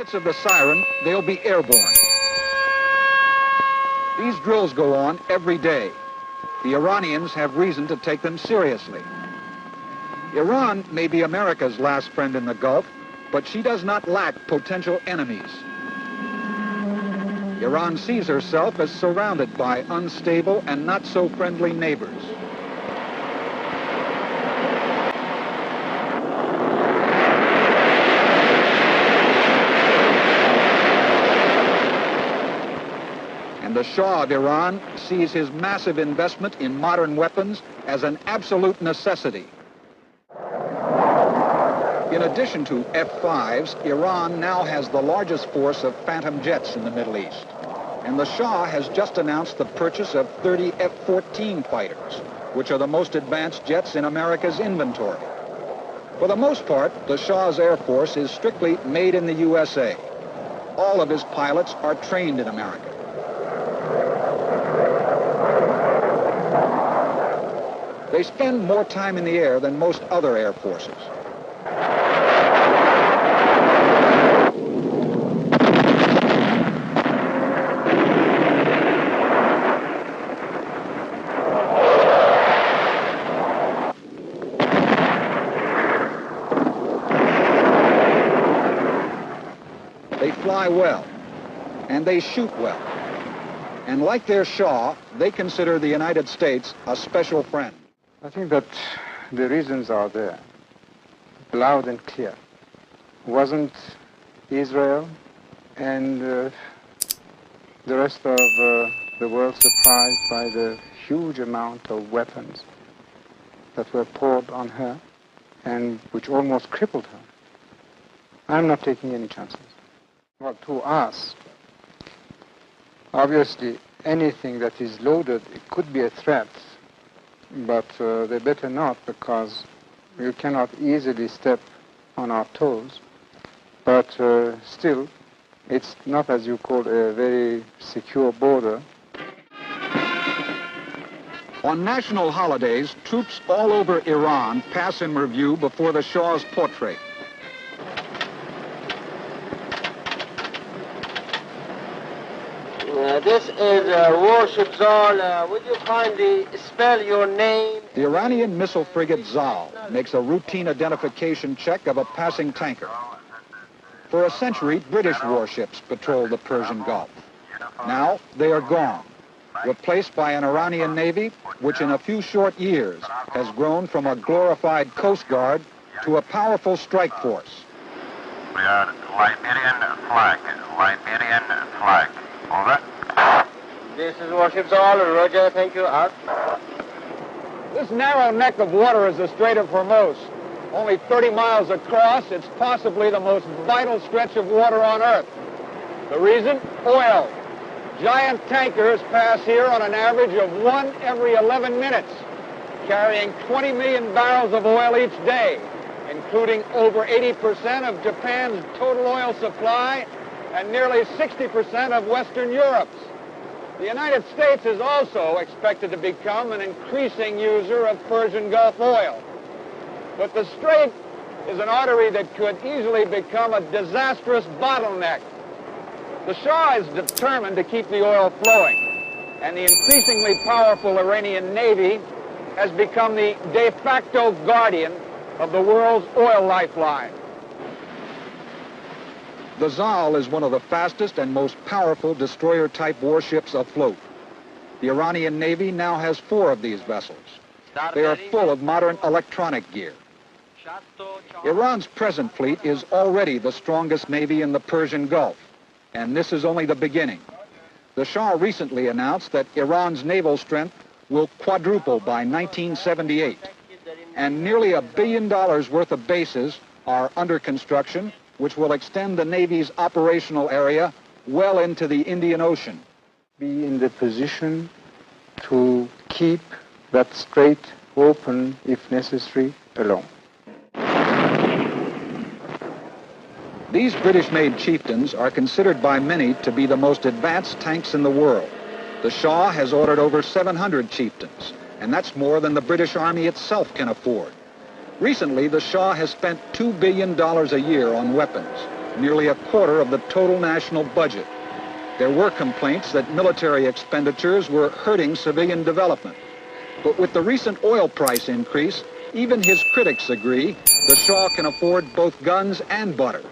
shots of the siren, they'll be airborne. These drills go on every day. The Iranians have reason to take them seriously. Iran may be America's last friend in the Gulf, but she does not lack potential enemies. Iran sees herself as surrounded by unstable and not so friendly neighbors. And the Shah of Iran sees his massive investment in modern weapons as an absolute necessity. In addition to F-5s, Iran now has the largest force of Phantom jets in the Middle East. And the Shah has just announced the purchase of 30 F-14 fighters, which are the most advanced jets in America's inventory. For the most part, the Shah's Air Force is strictly made in the USA. All of his pilots are trained in America. They spend more time in the air than most other air forces. They fly well, and they shoot well. And like their Shah, they consider the United States a special friend. I think that the reasons are there, loud and clear. Wasn't Israel and the rest of the world surprised by the huge amount of weapons that were poured on her and which almost crippled her? I'm not taking any chances. Well, to us, obviously anything that is loaded, it could be a threat. But they better not, because you cannot easily step on our toes. But still, it's not, as you call, a very secure border. On national holidays, troops all over Iran pass in review before the Shah's portrait. This is Warship Zal. Would you kindly spell your name? The Iranian missile frigate Zal makes a routine identification check of a passing tanker. For a century, British warships patrolled the Persian Gulf. Now they are gone, replaced by an Iranian Navy which in a few short years has grown from a glorified Coast Guard to a powerful strike force. We are Liberian flag. Liberian flag. Over. This is Warship Zal. Roger, thank you. Out. This narrow neck of water is the Strait of Hormuz. Only 30 miles across, it's possibly the most vital stretch of water on Earth. The reason? Oil. Giant tankers pass here on an average of 1 every 11 minutes, carrying 20 million barrels of oil each day, including over 80% of Japan's total oil supply and nearly 60% of Western Europe's. The United States is also expected to become an increasing user of Persian Gulf oil. But the strait is an artery that could easily become a disastrous bottleneck. The Shah is determined to keep the oil flowing, and the increasingly powerful Iranian Navy has become the de facto guardian of the world's oil lifeline. The Zal is one of the fastest and most powerful destroyer-type warships afloat. The Iranian Navy now has 4 of these vessels. They are full of modern electronic gear. Iran's present fleet is already the strongest navy in the Persian Gulf, and this is only the beginning. The Shah recently announced that Iran's naval strength will quadruple by 1978, and nearly $1 billion worth of bases are under construction, which will extend the Navy's operational area well into the Indian Ocean. Be in the position to keep that strait open, if necessary, alone. These British-made chieftains are considered by many to be the most advanced tanks in the world. The Shah has ordered over 700 chieftains, and that's more than the British Army itself can afford. Recently, the Shah has spent $2 billion a year on weapons, nearly a quarter of the total national budget. There were complaints that military expenditures were hurting civilian development. But with the recent oil price increase, even his critics agree the Shah can afford both guns and butter.